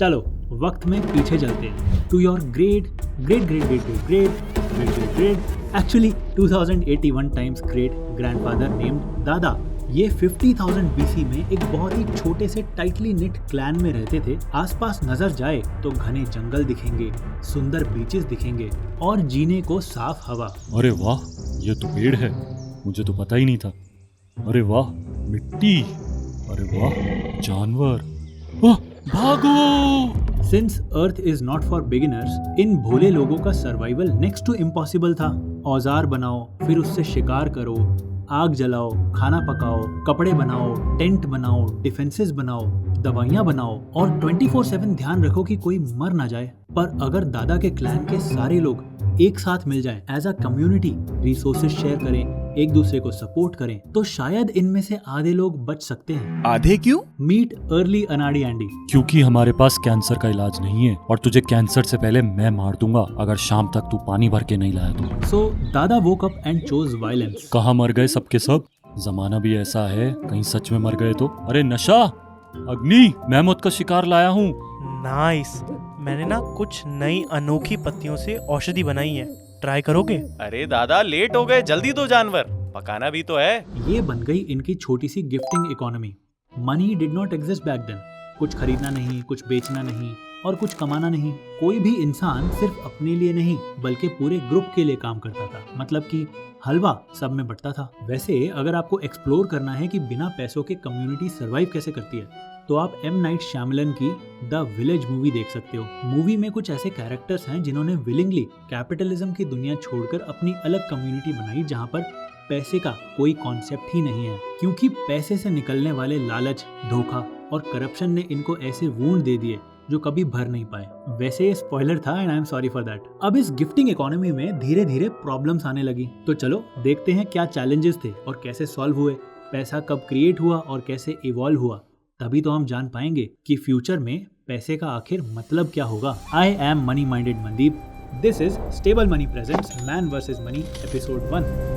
चलो वक्त में पीछे चलते हैं to your great actually 2081 times great grandfather named दादा। ये 50,000 BC में एक बहुत ही छोटे से टाइटली निट क्लैन में रहते थे। आसपास नजर जाए तो घने जंगल दिखेंगे, सुंदर बीचेस दिखेंगे और जीने को साफ हवा। अरे वाह, ये तो पेड़ है, मुझे तो पता ही नहीं था। अरे वाह मिट्टी, अरे वाह जानवर, भागो। Since earth is not for beginners, इन भोले लोगों का सर्वाइवल नेक्स्ट टू इम्पॉसिबल था। औजार बनाओ, फिर उससे शिकार करो, आग जलाओ, खाना पकाओ, कपड़े बनाओ, टेंट बनाओ, डिफेंसेस बनाओ, दवाइयाँ बनाओ और 24/7 ध्यान रखो कि कोई मर ना जाए। पर अगर दादा के क्लैन के सारे लोग एक साथ मिल जाएं, as a community resources share करें, एक दूसरे को सपोर्ट करें, तो शायद इनमें से आधे लोग बच सकते हैं। आधे क्यों? मीट अर्ली अनाडी एंडी। क्योंकि हमारे पास कैंसर का इलाज नहीं है और तुझे कैंसर से पहले मैं मार दूंगा अगर शाम तक तू पानी भर के नहीं लाया तो। सो दादा woke up and chose violence. कहाँ मर गए सबके सब? जमाना भी ऐसा है, कहीं सच में मर गए तो। अरे नशा, अग्नि, मैं मौत का शिकार लाया हूँ। नाइस, मैंने ना कुछ नई अनोखी पत्तियों से औषधि बनाई है, ट्राई करोगे? अरे दादा लेट हो गए, जल्दी दो, जानवर पकाना भी तो है। ये बन गई इनकी छोटी सी gifting economy. Money did not exist back then. कुछ खरीदना नहीं, कुछ बेचना नहीं और कुछ कमाना नहीं। कोई भी इंसान सिर्फ अपने लिए नहीं बल्कि पूरे ग्रुप के लिए काम करता था। मतलब कि हलवा सब में बंटता था। वैसे अगर आपको एक्सप्लोर करना है कि बिना पैसों के कम्युनिटी सरवाइव कैसे करती है, तो आप एम नाइट श्यामलन की द विलेज मूवी देख सकते हो। मूवी में कुछ ऐसे कैरेक्टर्स हैं जिन्होंने विलिंगली कैपिटलिज्म की दुनिया छोड़कर अपनी अलग कम्युनिटी बनाई, जहाँ पर पैसे का कोई कॉन्सेप्ट ही नहीं है, क्योंकि पैसे से निकलने वाले लालच, धोखा और करप्शन ने इनको ऐसे वूंड दे दिए जो कभी भर नहीं पाए। वैसे ये स्पॉइलर था and I am sorry for that. अब इस गिफ्टिंग इकोनॉमी में धीरे धीरे प्रॉब्लम्स आने लगी, तो चलो देखते हैं क्या चैलेंजेस थे और कैसे सॉल्व हुए। पैसा कब क्रिएट हुआ और कैसे इवॉल्व हुआ, तभी तो हम जान पाएंगे कि फ्यूचर में पैसे का आखिर मतलब क्या होगा। I am money minded Mandeep. This is stable money presents man versus money episode 1।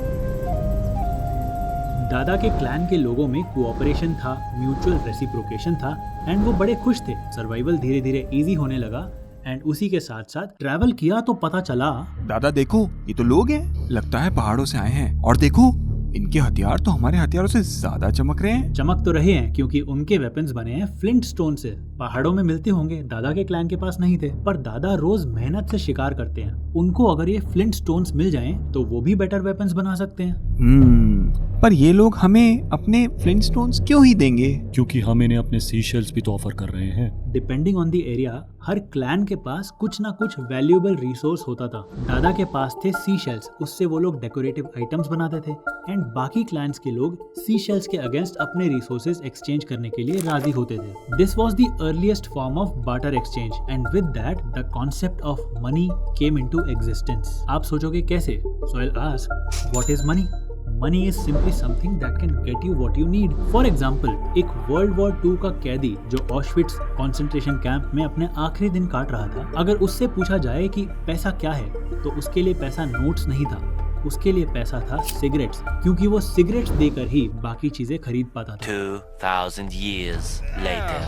दादा के क्लैन के लोगों में कोऑपरेशन था, म्यूचुअल रेसिप्रोकेशन था एंड वो बड़े खुश थे। सर्वाइवल धीरे धीरे इजी होने लगा एंड उसी के साथ साथ ट्रैवल किया तो पता चला, दादा देखो ये तो लोग हैं, लगता है पहाड़ों से आए हैं, और देखो इनके हथियार तो हमारे हथियारों से ज्यादा चमक रहे हैं। चमक तो रहे हैं क्योंकि उनके वेपन्स बने हैं फ्लिंट स्टोन से। पहाड़ों में मिलते होंगे, दादा के क्लैन के पास नहीं थे, पर दादा रोज मेहनत से शिकार करते हैं। उनको अगर ये फ्लिंट स्टोन्स मिल जाएं, तो वो भी बेटर वेपन्स बना सकते हैं। पर ये लोग हमें अपने फ्लिंट स्टोन्स क्यों ही देंगे? क्योंकि हम इन्हें अपने सी शेल्स भी तो ऑफर कर रहे हैं। Depending on the area, her clan के पास कुछ ना कुछ वैल्यूएबल रिसोर्स होता था। दादा के पास थे सी शेल्स, उससे वो लोग डेकोरेटिव आइटम्स बनाते थे एंड बाकी क्लैन्स के लोग सी शेल्स के अगेंस्ट अपने रिसोर्सेज एक्सचेंज करने के लिए राजी होते थे। This was the earliest form of barter exchange and with that the concept of money came into existence. आप सोचोगे कैसे? So I will ask, what is money? Money is simply something that can get you what you need. For example, एक World War II का कैदी जो ऑश्विट्स concentration camp में अपने आखिरी दिन काट रहा था, अगर उससे पूछा जाए कि पैसा क्या है, तो उसके लिए पैसा नोट्स नहीं था, उसके लिए पैसा था सिगरेट्स, क्योंकि वो सिगरेट्स देकर ही बाकी चीजें खरीद पाता था। 2000 years later.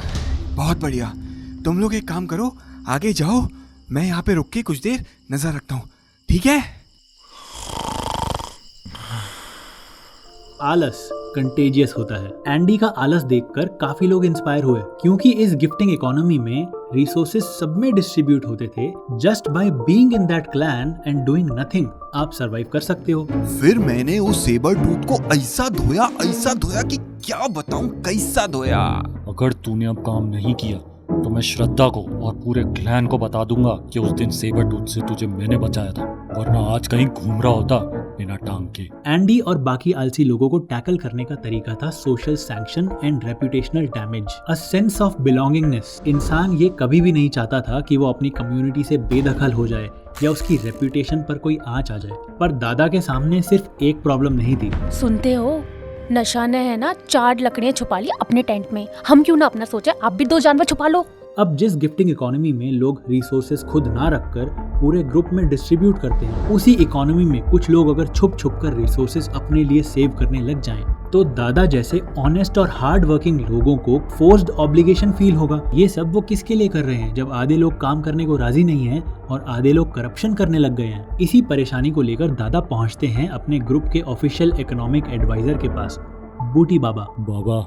बहुत बढ़िया, तुम लोग एक काम करो, आगे जाओ, मैं यहाँ पे रुक के कुछ देर नजर रखता हूँ, ठीक है? आलस कंटेजियस होता है। एंडी का आलस देखकर काफी लोग इंस्पायर हुए, क्योंकि इस गिफ्टिंग इकोनॉमी में रिसोर्सेज सब में डिस्ट्रीब्यूट होते थे। Just by being in that clan and doing nothing, आप सरवाइव कर सकते हो। फिर मैंने उस सेबर टूथ को ऐसा धोया कि क्या बताऊं कैसा धोया। अगर तूने अब काम नहीं किया तो मैं श्रद्धा को और पूरे क्लैन को बता दूंगा कि उस दिन सेबर टूथ से तुझे मैंने बचाया था, वरना आज कहीं घूम रहा होता बिना टांग के। एंडी और बाकी आलसी लोगों को टैकल करने का तरीका था social sanction and reputational damage, a sense of belongingness. इंसान ये कभी भी नहीं चाहता था कि वो अपनी कम्युनिटी से बेदखल हो जाए या उसकी रेपुटेशन पर कोई आंच आ जाए। पर दादा के सामने सिर्फ एक प्रॉब्लम नहीं थी। सुनते हो, नशा ने है ना 4 लकड़ियां छुपा ली अपने टेंट में, हम क्यों ना अपना सोचे, आप भी 2 जानवर छुपा लो। अब जिस गिफ्टिंग इकोनॉमी में लोग रिसोर्सेज खुद ना रखकर पूरे ग्रुप में डिस्ट्रीब्यूट करते हैं, उसी इकोनॉमी में कुछ लोग अगर छुप छुप कर रिसोर्सेज अपने लिए सेव करने लग जाएं, तो दादा जैसे ऑनेस्ट और हार्ड वर्किंग लोगों को फोर्स्ड ऑब्लिगेशन फील होगा। ये सब वो किसके लिए कर रहे हैं जब आधे लोग काम करने को राजी नहीं हैं और आधे लोग करप्शन करने लग गए हैं। इसी परेशानी को लेकर दादा पहुंचते हैं अपने ग्रुप के ऑफिशियल इकोनॉमिक एडवाइजर के पास, बूटी बाबा। बाबा,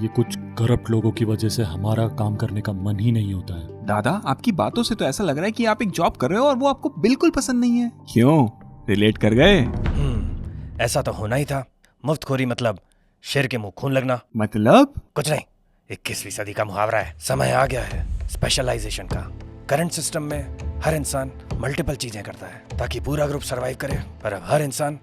ये कुछ करप्ट लोगों की वजह से हमारा काम करने का मन ही नहीं होता है। दादा, आपकी बातों से तो ऐसा लग रहा है कि आप एक जॉब कर रहे हो और वो आपको बिल्कुल पसंद नहीं है। क्यों, रिलेट कर गए? ऐसा तो होना ही था। मुफ्तखोरी मतलब शेर के मुंह खून लगना। मतलब? कुछ नहीं, 21वीं सदी का मुहावरा है। समय आ गया है स्पेशलाइजेशन का। करंट सिस्टम में हर इंसान मल्टीपल चीजें करता है ताकि पूरा ग्रुप सरवाइव करे, पर अब हर इंसान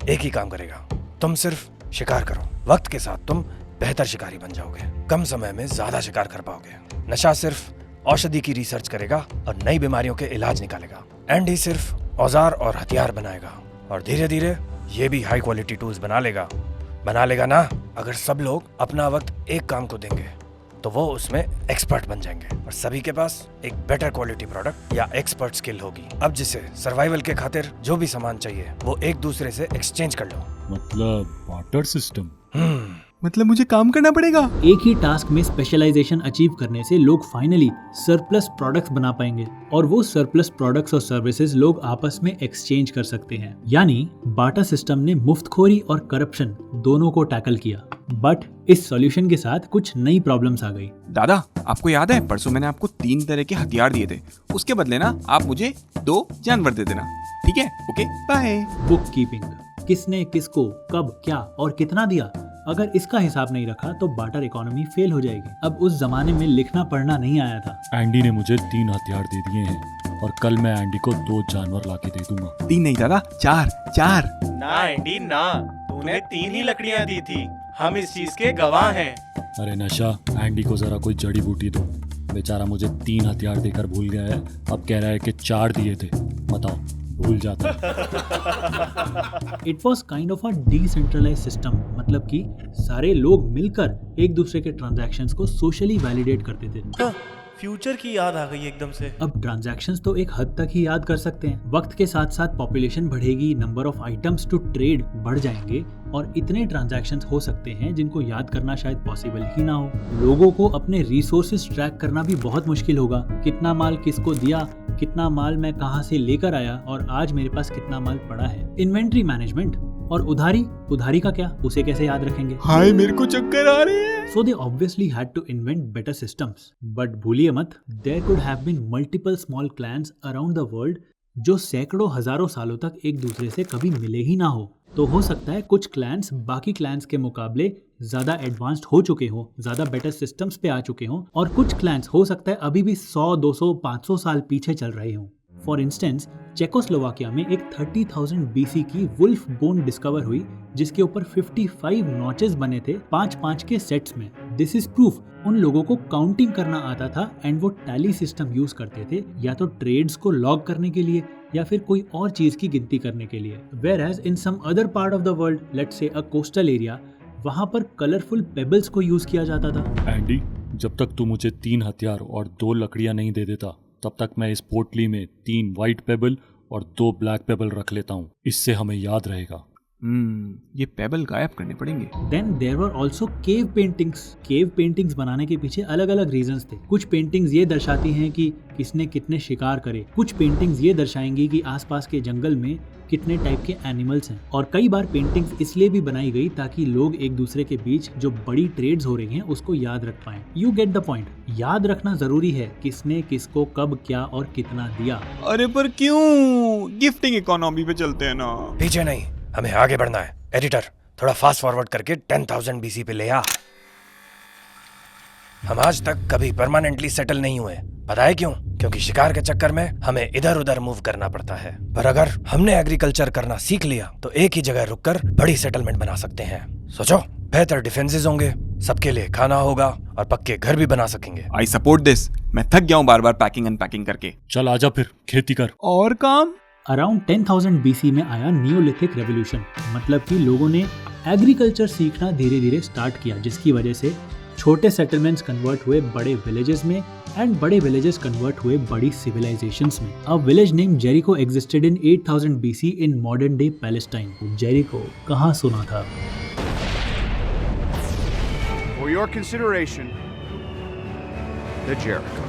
एक ही काम करेगा। तुम सिर्फ शिकार करो, वक्त के साथ तुम बेहतर शिकारी बन जाओगे, कम समय में ज्यादा शिकार कर पाओगे। नशा सिर्फ औषधि की रिसर्च करेगा और नई बीमारियों के इलाज निकालेगा। एंडी सिर्फ औजार और हथियार बनाएगा और धीरे धीरे ये भी हाई क्वालिटी टूल्स बना लेगा ना। अगर सब लोग अपना वक्त एक काम को देंगे तो वो उसमें एक्सपर्ट बन जाएंगे और सभी के पास एक बेटर क्वालिटी प्रोडक्ट या एक्सपर्ट स्किल होगी। अब जिसे सर्वाइवल के खातिर जो भी सामान चाहिए वो एक दूसरे से एक्सचेंज कर लो। मतलब बार्टर सिस्टम। मतलब मुझे काम करना पड़ेगा। एक ही टास्क में स्पेशलाइजेशन अचीव करने से लोग फाइनली सरप्लस प्रोडक्ट्स बना पाएंगे और वो सरप्लस प्रोडक्ट्स और सर्विसेज लोग आपस में एक्सचेंज कर सकते हैं। यानी बार्टर सिस्टम ने मुफ्तखोरी और करप्शन दोनों को टैकल किया। बट इस सॉल्यूशन के साथ कुछ नई प्रॉब्लम्स आ गई। दादा, आपको याद है परसों मैंने आपको 3 तरह के हथियार दिए थे, उसके बदले ना आप मुझे 2 जानवर दे देना, ठीक है? Okay, bye. बुक कीपिंग, किसने किसको कब क्या और कितना दिया, अगर इसका हिसाब नहीं रखा तो बार्टर इकोनॉमी फेल हो जाएगी। अब उस जमाने में लिखना पढ़ना नहीं आया था। एंडी ने मुझे 3 हथियार दे दिए हैं और कल मैं एंडी को 2 जानवर लाके दे दूंगा। 3 नहीं दादा, 4। ना एंडी ना, तूने 3 ही लकड़ियां दी थी। हम इस चीज के गवाह हैं। अरे नशा, एंडी को जरा कोई जड़ी बूटी दो। बेचारा मुझे 3 हथियार देकर भूल गया है, अब कह रहा है कि 4 दिए थे। बताओ, भूल जाता। It was kind of a decentralize system, मतलब कि सारे लोग मिलकर एक दूसरे के ट्रांजैक्शंस को सोशली वैलिडेट करते थे। फ्यूचर की याद आ गई एकदम से। अब ट्रांजैक्शंस तो एक हद तक ही याद कर सकते हैं। वक्त के साथ साथ पॉपुलेशन बढ़ेगी, number of items to trade बढ़ जाएंगे और इतने ट्रांजैक्शंस हो सकते हैं जिनको याद करना शायद पॉसिबल ही ना हो। लोगों को अपने रिसोर्सेज ट्रैक करना भी बहुत मुश्किल होगा। कितना माल किसको दिया, कितना माल मैं कहां से लेकर आया और आज मेरे पास कितना माल पड़ा है। इन्वेंट्री मैनेजमेंट और उधारी का क्या, उसे कैसे याद रखेंगे? हाय, मेरे को चक्कर आ रहे हैं। So they obviously had to invent better systems. But भूलिए मत, there could have been multiple small clans around the world जो सैकड़ों हजारों सालों तक एक दूसरे से कभी मिले ही ना हो। तो हो सकता है कुछ क्लैंस बाकी क्लैंस के मुकाबले ज्यादा एडवांस्ड हो चुके हो, ज्यादा बेटर सिस्टम्स पे आ चुके हो, और कुछ क्लैंस हो सकता है अभी भी 100, 200, 500 साल पीछे चल रहे हो। फॉर इंस्टेंस, चेकोस्लोवाकिया में एक 30,000 BC की वुल्फ बोन डिस्कवर हुई जिसके ऊपर 55 नॉचेस बने थे 5-5 के सेट्स में। दिस इज प्रूफ उन लोगों को काउंटिंग करना आता था एंड वो टैली सिस्टम यूज करते थे या तो ट्रेड्स को लॉग करने के लिए या फिर कोई और चीज की गिनती करने के लिए। Whereas in some other part of the world, let's say a coastal area, वहां पर कलरफुल पेबल्स को यूज किया जाता था। एंडी, जब तक तू मुझे 3 हथियार और 2 लकड़ियां नहीं दे देता तब तक मैं इस पोटली में 3 व्हाइट पेबल और 2 ब्लैक पेबल रख लेता हूँ। इससे हमें याद रहेगा। ये पेबल गायब करने पड़ेंगे। Then there were also cave paintings. Cave paintings बनाने के पीछे अलग अलग रीजंस थे। कुछ पेंटिंग्स ये दर्शाती हैं कि किसने कितने शिकार करे, कुछ पेंटिंग्स ये दर्शाएंगी कि आसपास के जंगल में कितने टाइप के एनिमल्स हैं, और कई बार पेंटिंग्स इसलिए भी बनाई गई ताकि लोग एक दूसरे के बीच जो बड़ी ट्रेड्स हो रही हैं उसको याद रख पाएं। You get the point. याद रखना जरूरी है, किसने किसको कब क्या और कितना दिया। अरे पर क्यों? गिफ्टिंग इकोनॉमी पे चलते हैं ना। पीछे नहीं, हमें आगे बढ़ना है। एडिटर, थोड़ा फास्ट फॉरवर्ड करके 10,000 BC पे ले आ। हम आज तक कभी परमानेंटली सेटल नहीं हुए। पता है क्यों? क्योंकि शिकार के चक्कर में हमें इधर उधर मूव करना पड़ता है। पर अगर हमने एग्रीकल्चर करना सीख लिया तो एक ही जगह रुककर बड़ी सेटलमेंट बना सकते हैं। सोचो, बेहतर डिफेंसेस होंगे, सबके लिए खाना होगा और पक्के घर भी बना सकेंगे। I support this. मैं थक गया हूँ बार बार पैकिंग अनपैकिंग करके। चल आजा फिर, खेती कर। और काम? अराउंड 10,000 BC में आया नियोलिथिक रेवोल्यूशन, मतलब कि लोगों ने एग्रीकल्चर सीखना धीरे धीरे स्टार्ट किया, जिसकी वजह से छोटे सेटलमेंट्स कन्वर्ट हुए बड़े विलेजेस में एंड बड़े विलेजेस कन्वर्ट हुए बड़ी सिविलाइजेशंस में। A village name Jericho existed in 8000 BC in modern day Palestine. Jericho कहाँ सुना था? your consideration, the Jericho.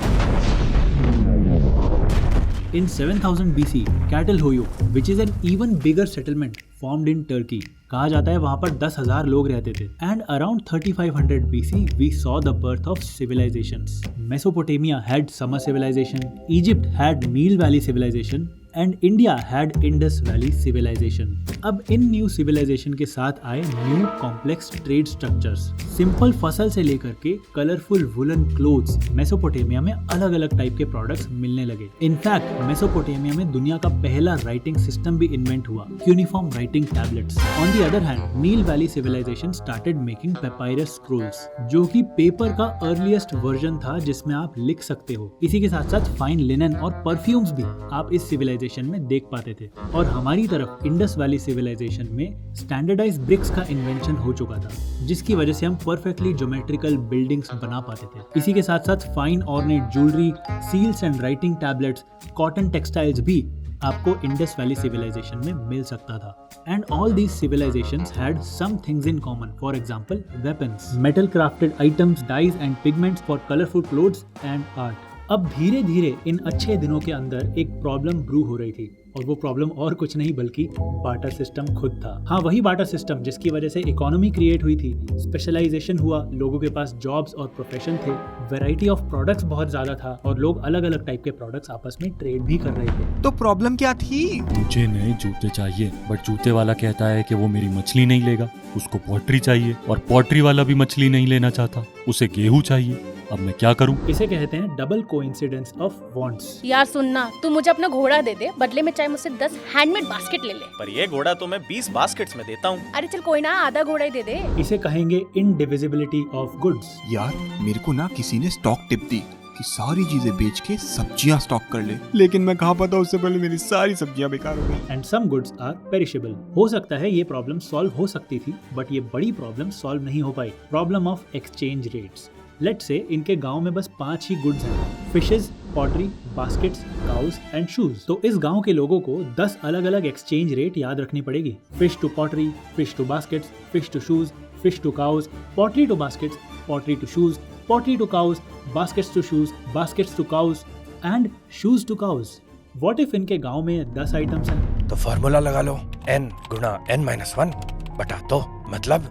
In 7000 BC, Cattle Hoyo, which is an even bigger settlement, formed in Turkey. कहा जाता है वहाँ पर 10,000 लोग रहते थे. And around 3500 BC, we saw the birth of civilizations. Mesopotamia had Summer civilization, Egypt had Nile Valley civilization, and India had Indus valley civilization. अब इन न्यू सिविलाइजेशन के साथ आए new complex trade structures. Simple फसल से लेकर के colourful woollen clothes, Mesopotamia में अलग अलग टाइप के प्रोडक्ट्स मिलने लगे. इनफैक्ट मेसोपोटामिया में दुनिया का पहला राइटिंग सिस्टम भी इन्वेंट हुआ, uniform writing tablets. On the other hand, Nile valley civilization started making papyrus scrolls, जो कि पेपर का अर्लीस्ट वर्जन था जिसमें आप लिख सकते हो. इसी के साथ साथ फाइन लिनन और परफ्यूम्स भी आप इस सिविलाइजेशन में देख पाते थे. और हमारी तरफ इंडस वैली सिविलाइजेशन में स्टैंडर्डाइज्ड ब्रिक्स का इन्वेंशन हो चुका था, जिसकी वजह से हम परफेक्टली ज्योमेट्रिकल बिल्डिंग्स बना पाते थे. इसी के साथ साथ fine ornate jewellery, seals and writing tablets, cotton textiles भी आपको इंडस वैली सिविलाइजेशन में मिल सकता था. And all these civilizations had some things in common. For example weapons, metal crafted items, dyes and pigments for colourful clothes and art. अब धीरे धीरे इन अच्छे दिनों के अंदर एक प्रॉब्लम ब्रू हो रही थी, और वो प्रॉब्लम और कुछ नहीं बल्कि बार्टर सिस्टम खुद था. हाँ, वही बार्टर सिस्टम जिसकी वजह से इकोनॉमी क्रिएट हुई थी, स्पेशलाइजेशन हुआ, लोगों के पास जॉब्स और प्रोफेशन थे, वैरायटी ऑफ प्रोडक्ट्स बहुत ज्यादा था, और लोग अलग अलग टाइप के प्रोडक्ट्स आपस में ट्रेड भी कर रहे थे. तो प्रॉब्लम क्या थी? मुझे नए जूते चाहिए, बट जूते वाला कहता है कि वो मेरी मछली नहीं लेगा, उसको पॉटरी चाहिए, और पॉटरी वाला भी मछली नहीं लेना चाहता, उसे गेहूं चाहिए. अब मैं क्या करूं? इसे कहते हैं डबल कोइंसिडेंस ऑफ वांट्स. यार सुनना, तू मुझे अपना घोड़ा दे दे, बदले में चाहे मुझसे 10 हैंडमेड बास्केट ले ले. पर ये घोड़ा तो मैं 20 बास्केट्स में देता हूँ. अरे चल कोई ना, आधा घोड़ा ही दे दे. इसे कहेंगे इनडिविजिबिलिटी ऑफ गुड्स. यार मेरे को ना किसी ने स्टॉक टिप दी कि सारी चीजें बेच के सब्जियां स्टॉक कर ले, लेकिन मैं कहा पता उससे पहले मेरी सारी सब्जियां बेकार हो गई. And some goods are perishable. हो सकता है ये प्रॉब्लम सॉल्व हो सकती थी, बट ये बड़ी प्रॉब्लम सॉल्व नहीं हो पाई. Problem of exchange rates. Let's say इनके गांव में बस 5 ही गुड्स हैं, fishes, pottery, baskets, cows and shoes. तो इस गांव के लोगों को 10 अलग अलग एक्सचेंज रेट याद रखनी पड़ेगी. Fish to pottery, fish to baskets, fish to shoes, fish to cows, pottery to baskets, pottery to shoes, pottery to cows, baskets to shoes, baskets to cows and shoes to cows. What if इनके गांव में 10 items हैं? तो formula लगा लो, n गुना n-1 बटा 2 मतलब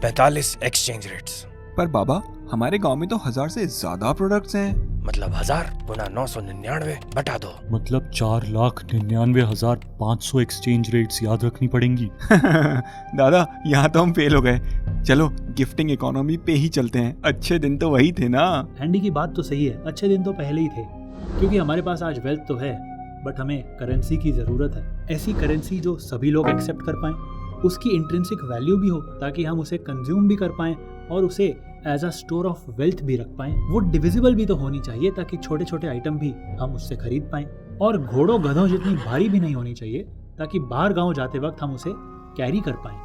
45 exchange rates. पर बाबा, हमारे गांव में तो 1000 से ज्यादा प्रोडक्ट्स हैं. मतलब 1000 गुना 999 बटा 2 मतलब 4,99,500 एक्सचेंज रेट्स याद रखनी पड़ेंगी. दादा, यहाँ तो हम फेल हो गए. चलो गिफ्टिंग इकोनॉमी पे ही चलते हैं. अच्छे दिन तो वही थे ना. हैंडी की बात तो सही है, अच्छे दिन तो पहले ही थे, क्योंकि हमारे पास आज वेल्थ तो है, बट हमें करेंसी की जरूरत है. ऐसी करेंसी जो सभी लोग एक्सेप्ट कर पाएं, उसकी इंट्रिंसिक वैल्यू भी हो ताकि हम उसे कंज्यूम भी कर पाएं और उसे as a store of wealth भी रख पाएं. वो डिविजिबल भी तो होनी चाहिए ताकि छोटे छोटे आइटम भी हम उससे खरीद पाएं. और घोड़ों गधों जितनी भारी भी नहीं होनी चाहिए ताकि बाहर गांव जाते वक्त हम उसे कैरी कर पाएं.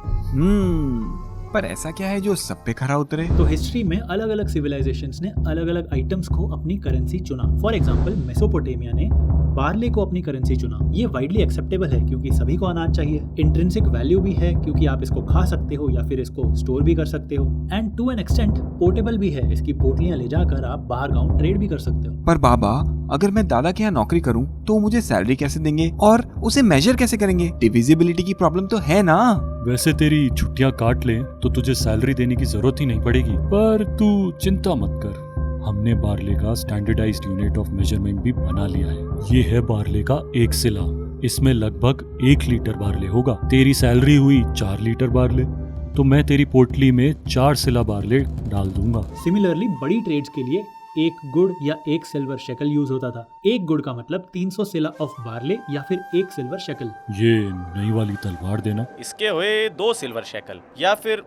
पर ऐसा क्या है जो सब पे खरा उतरे? तो हिस्ट्री में अलग अलग सिविलाइजेशंस ने अलग अलग आइटम्स को अपनी करेंसी चुना. फॉर एग्जांपल मेसोपोटामिया ने बार्ले को अपनी करेंसी चुना. ये वाइडली एक्सेप्टेबल है क्योंकि सभी को अनाज चाहिए. इंट्रिंसिक वैल्यू भी है क्योंकि आप इसको खा सकते हो या फिर इसको स्टोर भी कर सकते हो. And to an extent portable भी है, इसकी पोटलियां ले जाकर आप बाहर गांव ट्रेड भी कर सकते हो. पर बाबा, अगर मैं दादा के यहाँ नौकरी करूँ तो मुझे सैलरी कैसे देंगे और उसे मेजर कैसे करेंगे? डिविजिबिलिटी की प्रॉब्लम तो है ना. वैसे तेरी छुट्टियां काट ले तो तुझे सैलरी देने की जरूरत ही नहीं पड़ेगी. पर तू चिंता मत कर, हमने बार्ले का स्टैंडर्डाइज्ड यूनिट ऑफ मेजरमेंट भी बना लिया है. ये है बार्ले का 1 सिला. इसमें लगभग 1 लीटर बार्ले होगा. तेरी सैलरी हुई 4 लीटर बार्ले, तो मैं तेरी पोटली में 4 सिला बार्ले डाल दूंगा. सिमिलरली बड़ी ट्रेड्स के लिए 1 गुड़ या 1 सिल्वर शेकल यूज होता था. 1 गुड़ का मतलब 300 सिला ऑफ बार्ले या फिर 1 सिल्वर शेकल. ये नई वाली तलवार देना. इसके हुए 2 सिल्वर शेकल या फिर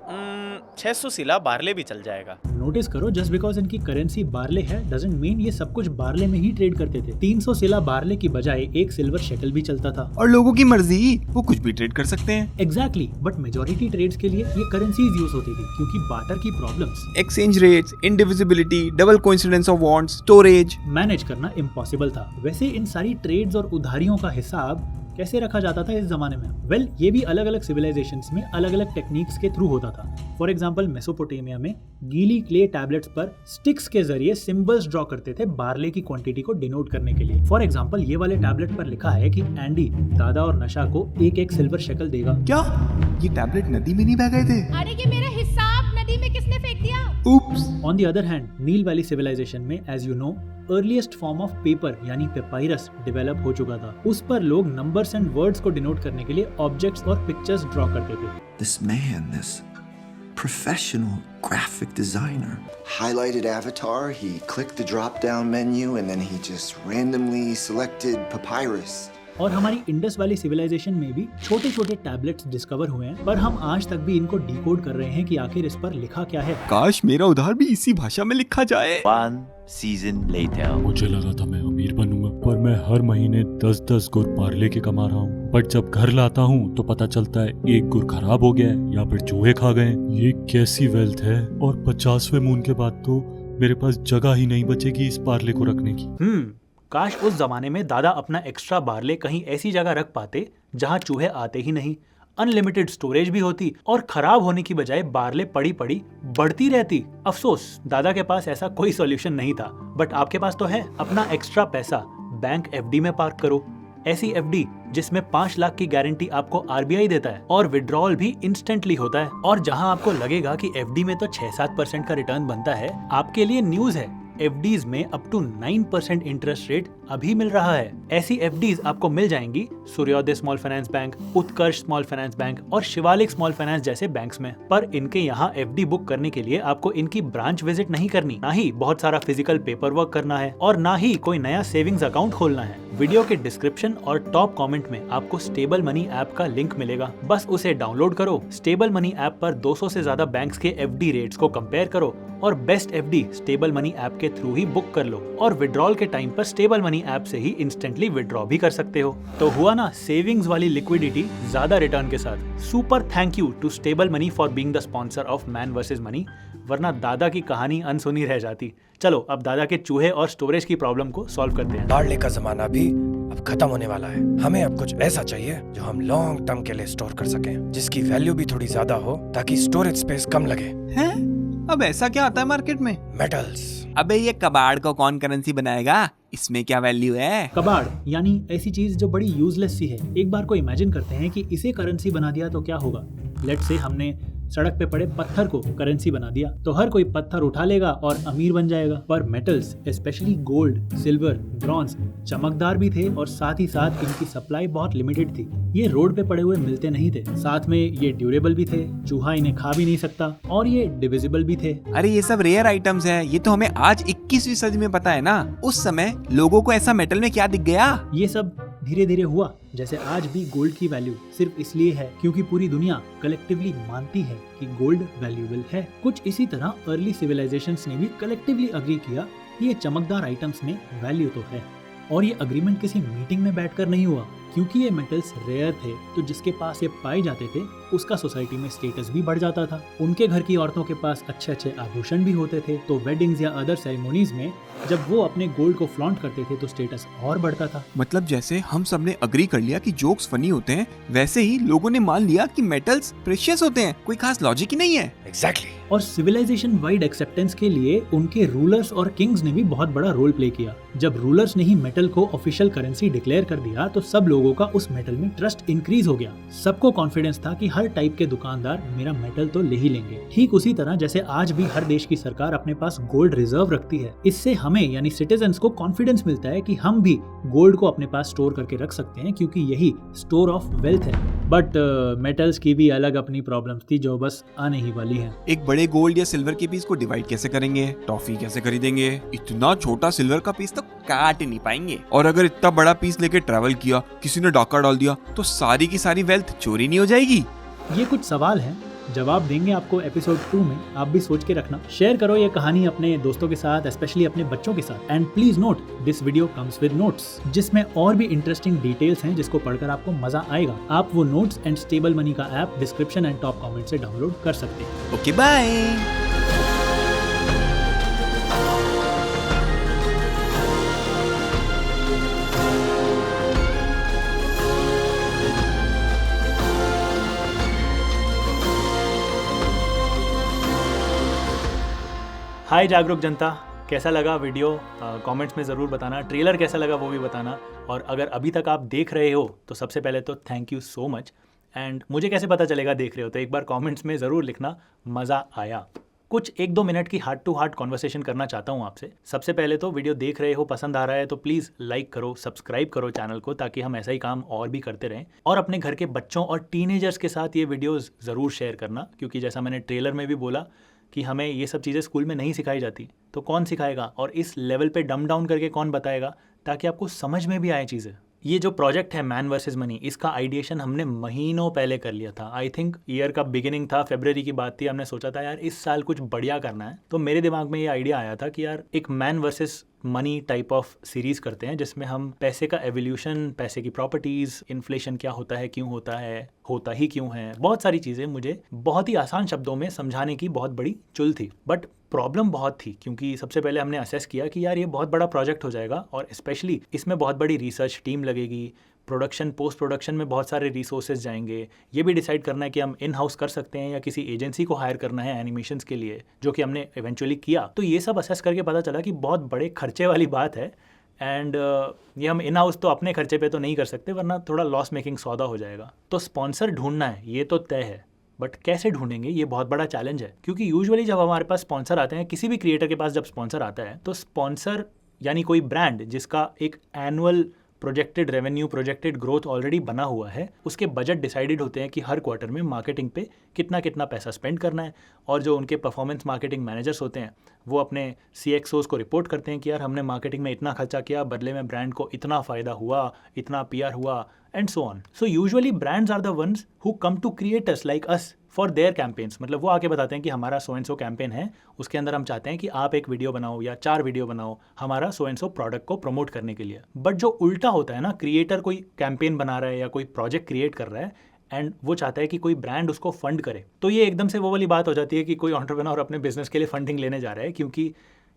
600 सिला बार्ले भी चल जाएगा. नोटिस करो, जस्ट बिकॉज इनकी करेंसी बार्ले है डजंट मीन ये सब कुछ बार्ले में ही ट्रेड करते थे. 300 सिला बार्ले की बजाय 1 सिल्वर शेकल भी चलता था. और लोगों की मर्जी, वो कुछ भी ट्रेड कर सकते हैं. एग्जैक्टली, बट मेजोरिटी ट्रेड्स के लिए ये करेंसीज यूज होती थी क्योंकि बार्टर की problems, exchange rates, indivisibility, double coincidence of wants, storage manage करना इम्पॉसिबल था. वैसे इन सारी ट्रेड्स और उधारियों का हिसाब कैसे रखा जाता था इस जमाने में? वेल, ये भी अलग अलग सिविलाइजेशंस में अलग अलग टेक्निक्स के थ्रू होता था। फॉर एग्जांपल, मेसोपोटामिया में गीली क्ले टैबलेट्स पर स्टिक्स के जरिए सिंबल्स ड्रॉ करते थे बार्ले की क्वांटिटी को डिनोट करने के लिए। फॉर एग्जांपल, ये वाले टैबलेट पर लिखा है कि एंडी दादा और नशा को एक सिल्वर शेकल देगा। क्या ये टैबलेट नदी में नहीं बह गए थे? अरे ये मेरा हिसाब नदी में किसने फेंक दिया? Oops. On the other hand, Nile valley civilization में as you know earliest form of paper यानी पेपायरस डेवलप हो चुका था। उस पर लोग नंबर्स एंड वर्ड्स को डिनोट करने के लिए ऑब्जेक्ट्स और पिक्चर्स ड्रॉ करते थे। This man, this professional graphic designer, highlighted avatar, he clicked the drop down menu and then he just randomly selected papyrus. और हमारी इंडस वैली सिविलाइजेशन में भी छोटे छोटे टैबलेट्स डिस्कवर हुए हैं, पर हम आज तक भी इनको डिकोड कर रहे हैं कि आखिर इस पर लिखा क्या है। काश मेरा उधार भी इसी भाषा में लिखा जाए। 1 season later. मुझे लगा था मैं अमीर बनूंगा, पर मैं हर महीने 10-10 गुर पार्ले के कमा रहा हूँ। बट जब घर लाता हूँ तो पता चलता है एक गुर खराब हो गया है या फिर चूहे खा गए। ये कैसी वेल्थ है? और 50वें मून के बाद तो मेरे पास जगह ही नहीं बचेगी इस पार्ले को रखने की। काश उस जमाने में दादा अपना एक्स्ट्रा बार्ले कहीं ऐसी जगह रख पाते जहां चूहे आते ही नहीं, अनलिमिटेड स्टोरेज भी होती और खराब होने की बजाय बार्ले पड़ी पड़ी बढ़ती रहती। अफसोस दादा के पास ऐसा कोई सॉल्यूशन नहीं था, बट आपके पास तो है। अपना एक्स्ट्रा पैसा बैंक एफडी में पार्क करो, ऐसी एफडी जिसमें 5 लाख की गारंटी आपको आरबीआई देता है और विड्रॉल भी इंस्टेंटली होता है। और जहां आपको लगेगा कि एफडी में तो 6-7% का रिटर्न बनता है, आपके लिए न्यूज है, एफडीज में अप टू 9% इंटरेस्ट रेट अभी मिल रहा है। ऐसी एफडीज आपको मिल जाएंगी सूर्योदय स्मॉल फाइनेंस बैंक, उत्कर्ष स्मॉल फाइनेंस बैंक और शिवालिक स्मॉल फाइनेंस जैसे बैंक्स में। पर इनके यहाँ एफडी बुक करने के लिए आपको इनकी ब्रांच विजिट नहीं करनी, ना ही बहुत सारा फिजिकल पेपर वर्क करना है और ना ही कोई नया सेविंग्स अकाउंट खोलना है। वीडियो के डिस्क्रिप्शन और टॉप कमेंट में आपको स्टेबल मनी ऐप का लिंक मिलेगा, बस उसे डाउनलोड करो। स्टेबल मनी ऐप पर 200 से ज्यादा बैंक्स के एफडी रेट्स को कंपेयर करो और best FD stable money app के थ्रू ही बुक कर लो और विड्रॉल के टाइम पर स्टेबल मनी ऐप से ही इंस्टेंटली विड्रॉ भी कर सकते हो। तो हुआ ना सेविंग्स वाली लिक्विडिटी ज्यादा रिटर्न के साथ। Super thank you to Stable Money for being the sponsor of Man versus Money, वरना दादा की कहानी अनसुनी रह जाती। चलो अब दादा के चूहे और स्टोरेज की प्रॉब्लम को सॉल्व करते हैं। बार्ले का जमाना भी अब खत्म होने वाला है। हमें अब कुछ ऐसा चाहिए जो हम लॉन्ग टर्म के लिए स्टोर कर सकें, जिसकी वैल्यू भी थोड़ी ज्यादा हो ताकि स्टोरेज स्पेस कम लगे। हैं? अब ऐसा क्या आता है मार्केट में? मेटल्स। अबे ये कबाड़ को कौन करेंसी बनाएगा? इसमें क्या वैल्यू है? कबाड़ यानी ऐसी चीज जो बड़ी यूजलेस सी है। एक बार को इमेजिन करते हैं कि इसे करेंसी बना दिया तो क्या होगा। लेट्स से हमने सड़क पे पड़े पत्थर को करेंसी बना दिया तो हर कोई पत्थर उठा लेगा और अमीर बन जाएगा। पर metals specially gold, silver, bronze चमकदार भी थे और साथ ही साथ इनकी सप्लाई बहुत लिमिटेड थी। ये रोड पे पड़े हुए मिलते नहीं थे, साथ में ये ड्यूरेबल भी थे, चूहा इन्हें खा भी नहीं सकता और ये डिविजिबल भी थे। अरे ये सब रेयर आइटम्स हैं, ये तो हमें आज 21वीं सदी में पता है ना। उस समय लोगों को ऐसा मेटल में क्या दिख गया? ये सब धीरे धीरे हुआ। जैसे आज भी गोल्ड की वैल्यू सिर्फ इसलिए है क्योंकि पूरी दुनिया कलेक्टिवली मानती है कि गोल्ड वैल्यूएबल है। कुछ इसी तरह अर्ली सिविलाइजेशंस ने भी कलेक्टिवली अग्री किया कि ये चमकदार आइटम्स में वैल्यू तो है। और ये अग्रीमेंट किसी मीटिंग में बैठकर नहीं हुआ, क्योंकि ये मेटल्स रेयर थे तो जिसके पास ये पाए जाते थे उसका सोसाइटी में स्टेटस भी बढ़ जाता था। उनके घर की औरतों के पास अच्छे अच्छे आभूषण भी होते थे, तो वेडिंग्स या अदर सेरेमोनीज में जब वो अपने गोल्ड को फ्लॉन्ट करते थे तो स्टेटस और बढ़ता था। मतलब जैसे हम सब ने अग्री कर लिया कि जोक्स फनी होते हैं, वैसे ही लोगों ने मान लिया कि मेटल्स प्रेशियस होते हैं। कोई खास लॉजिक ही नहीं है। एग्जैक्टली। और सिविलाइजेशन वाइड एक्सेप्टेंस के लिए उनके रूलर्स और किंग्स ने भी बहुत बड़ा रोल प्ले किया। जब रूलर्स ने ही मेटल को ऑफिशियल करेंसी डिक्लेयर कर दिया तो सब लोगों का उस मेटल में ट्रस्ट इंक्रीज हो गया। सबको कॉन्फिडेंस था कि हर टाइप के दुकानदार मेरा मेटल तो ले ही लेंगे। ठीक उसी तरह जैसे आज भी हर देश की सरकार अपने पास गोल्ड रिजर्व रखती है, इससे हमें यानी सिटीजन्स को कॉन्फिडेंस मिलता है कि हम भी गोल्ड को अपने पास स्टोर करके रख सकते हैं, क्योंकि यही स्टोर ऑफ वेल्थ है। बट मेटल्स की भी अलग अपनी प्रॉब्लम्स थी जो बस आने ही वाली हैं। एक बड़े गोल्ड या सिल्वर के पीस को डिवाइड कैसे करेंगे? टॉफी कैसे खरीदेंगे? इतना छोटा सिल्वर का पीस तो काट नहीं पाएंगे। और अगर इतना बड़ा पीस लेके ट्रैवल किया, किसी ने डाका डाल दिया, तो सारी की सारी वेल्थ चोरी नहीं हो जाएगी? ये कुछ सवाल हैं, जवाब देंगे आपको एपिसोड 2 में। आप भी सोच के रखना। शेयर करो ये कहानी अपने दोस्तों के साथ, स्पेशली अपने बच्चों के साथ। And please note, this video comes with notes, जिसमें और भी इंटरेस्टिंग डिटेल्स हैं जिसको पढ़कर आपको मजा आएगा। आप वो नोट्स एंड स्टेबल मनी का app description and top comment से डाउनलोड कर सकते हैं। Okay bye. हाय जागरूक जनता, कैसा लगा वीडियो कमेंट्स में ज़रूर बताना। ट्रेलर कैसा लगा वो भी बताना। और अगर अभी तक आप देख रहे हो तो सबसे पहले तो thank you so much. And मुझे कैसे पता चलेगा देख रहे हो, तो एक बार कमेंट्स में ज़रूर लिखना मज़ा आया। कुछ 1-2 मिनट की हार्ट टू हार्ट कॉन्वर्सेशन करना चाहता हूँ आपसे। सबसे पहले तो वीडियो देख रहे हो, पसंद आ रहा है तो प्लीज़ लाइक करो, सब्सक्राइब करो चैनल को, ताकि हम ऐसा ही काम और भी करते रहें। और अपने घर के बच्चों और टीनेजर्स के साथ ये वीडियोज़ ज़रूर शेयर करना, क्योंकि जैसा मैंने ट्रेलर में भी बोला कि हमें ये सब चीज़ें स्कूल में नहीं सिखाई जाती, तो कौन सिखाएगा और इस लेवल पे डम डाउन करके कौन बताएगा, ताकि आपको समझ में भी आए चीज़ें। ये जो प्रोजेक्ट है मैन वर्सेस मनी, इसका आइडिएशन हमने महीनों पहले कर लिया था। आई थिंक ईयर का बिगिनिंग था, फरवरी की बात थी। हमने सोचा था यार इस साल कुछ बढ़िया करना है, तो मेरे दिमाग में ये आइडिया आया था कि यार एक man versus money type of series करते हैं, जिसमें हम पैसे का एवोल्यूशन, पैसे की प्रॉपर्टीज, इन्फ्लेशन क्या होता है, क्यों होता है, होता ही क्यों है, बहुत सारी चीज़ें मुझे बहुत ही आसान शब्दों में समझाने की बहुत बड़ी चुल थी। बट प्रॉब्लम बहुत थी, क्योंकि सबसे पहले हमने असेस किया कि यार ये बहुत बड़ा प्रोजेक्ट हो जाएगा और स्पेशली इसमें बहुत बड़ी रिसर्च टीम लगेगी, प्रोडक्शन पोस्ट प्रोडक्शन में बहुत सारे रिसोर्सेज जाएंगे। ये भी डिसाइड करना है कि हम इन हाउस कर सकते हैं या किसी एजेंसी को हायर करना है एनिमेशंस के लिए, जो कि हमने इवेंचुअली किया। तो ये सब असेस करके पता चला कि बहुत बड़े खर्चे वाली बात है। एंड ये हम इन हाउस तो अपने खर्चे पे तो नहीं कर सकते, वरना थोड़ा लॉस मेकिंग सौदा हो जाएगा। तो स्पॉन्सर ढूंढना है, ये तो तय है, बट कैसे ढूंढेंगे ये बहुत बड़ा चैलेंज है। क्योंकि यूजुअली जब हमारे पास स्पॉन्सर आते हैं, किसी भी क्रिएटर के पास जब स्पॉन्सर आता है, तो स्पॉन्सर यानी कोई ब्रांड जिसका एक annual projected revenue, projected growth already बना हुआ है, उसके बजट डिसाइडेड होते हैं कि हर क्वार्टर में मार्केटिंग पे कितना कितना पैसा स्पेंड करना है। और जो उनके परफॉर्मेंस मार्केटिंग मैनेजर्स होते हैं, वो अपने CXOs को रिपोर्ट करते हैं कि यार हमने मार्केटिंग में इतना खर्चा किया, बदले में ब्रांड को इतना फ़ायदा हुआ, इतना PR हुआ, and so on. So usually brands are the ones who come to creators like us for their campaigns. मतलब वो आके बताते हैं कि हमारा सो एंड सो कैंपेन है, उसके अंदर हम चाहते हैं कि आप एक वीडियो बनाओ या 4 वीडियो बनाओ हमारा सो एंड सो प्रोडक्ट को प्रमोट करने के लिए। बट जो उल्टा होता है ना, क्रिएटर कोई कैंपेन बना रहा है या कोई प्रोजेक्ट क्रिएट कर रहा है एंड वो चाहता है कि कोई ब्रांड उसको फंड करे, तो ये एकदम से वो वाली बात हो जाती है कि कोई एंटरप्रेन्योर अपने बिजनेस के लिए फंडिंग लेने जा रहा है, क्योंकि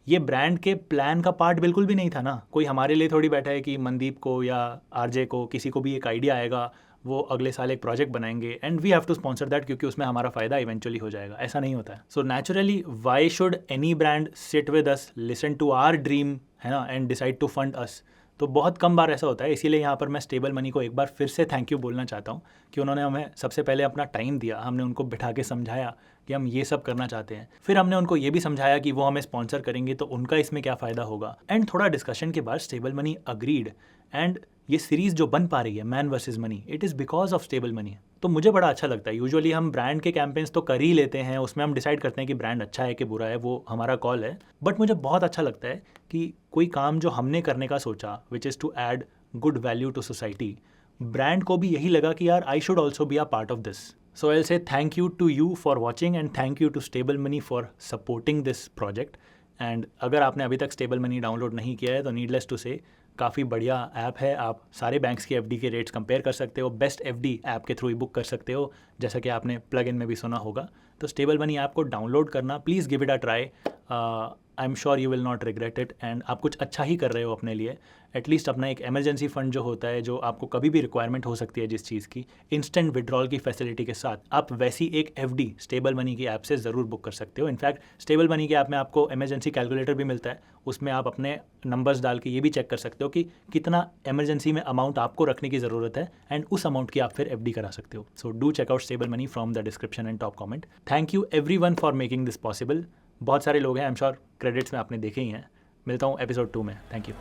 ये ब्रांड के प्लान का पार्ट बिल्कुल भी नहीं था ना। कोई हमारे लिए थोड़ी बैठा है कि मनदीप को या RJ को, किसी को भी एक आइडिया आएगा, वो अगले साल एक प्रोजेक्ट बनाएंगे and we have to sponsor that, क्योंकि उसमें हमारा फायदा इवेंचुअली हो जाएगा। ऐसा नहीं होता है। So naturally why should any brand sit with us, listen to our dream, है ना, and decide to fund us. तो बहुत कम बार ऐसा होता है। इसीलिए यहाँ पर मैं स्टेबल मनी को एक बार फिर से थैंक यू बोलना चाहता हूँ कि उन्होंने हमें सबसे पहले अपना टाइम दिया, हमने उनको बिठा के समझाया कि हम ये सब करना चाहते हैं। फिर हमने उनको ये भी समझाया कि वो हमें स्पॉन्सर करेंगे तो उनका इसमें क्या फ़ायदा होगा। एंड थोड़ा डिस्कशन के बाद स्टेबल मनी अग्रीड, एंड ये सीरीज़ जो बन पा रही है man versus money, it is because of stable money. तो मुझे बड़ा अच्छा लगता है। यूजुअली हम ब्रांड के कैंपेन्स तो कर ही लेते हैं, उसमें हम डिसाइड करते हैं कि ब्रांड अच्छा है कि बुरा है, वो हमारा कॉल है। बट मुझे बहुत अच्छा लगता है कि कोई काम जो हमने करने का सोचा, which is to add good value to society, brand को भी यही लगा कि यार I should also be a part of this. So I say thank you to you for watching and thank you to Stable Money for supporting this project. And अगर आपने अभी तक स्टेबल मनी डाउनलोड नहीं किया है तो needless to से काफ़ी बढ़िया ऐप है। आप सारे बैंक्स की FD के रेट्स कंपेयर कर सकते हो, बेस्ट FD ऐप के थ्रू ही बुक कर सकते हो, जैसा कि आपने प्लग इन में भी सुना होगा। तो स्टेबल मनी ऐप को डाउनलोड करना, please give it a try. I am sure you will not regret it, and आप कुछ अच्छा ही कर रहे हो अपने लिए। एटलीस्ट अपना एक इमरजेंसी फंड जो होता है, जो आपको कभी भी रिक्वायरमेंट हो सकती है जिस चीज़ की, इंस्टेंट विड्रॉल की फैसिलिटी के साथ आप वैसी एक FD स्टेबल मनी की ऐप से ज़रूर बुक कर सकते हो। इनफैक्ट स्टेबल मनी के ऐप में आपको इमरजेंसी कैलकुलेटर भी मिलता है, उसमें आप अपने नंबर्स डाल के ये भी चेक कर सकते हो कि कितना इमरजेंसी में अमाउंट आपको रखने की ज़रूरत है, एंड उस अमाउंट की आप फिर FD करा सकते हो। So do check out Stable Money from the description and top comment. Thank you everyone for making this possible. बहुत सारे लोग हैं, आई एम श्योर क्रेडिट्स में आपने देखे ही हैं। मिलता हूँ एपिसोड 2 में। Thank you.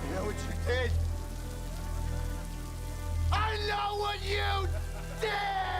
You know what you did? I know what you did!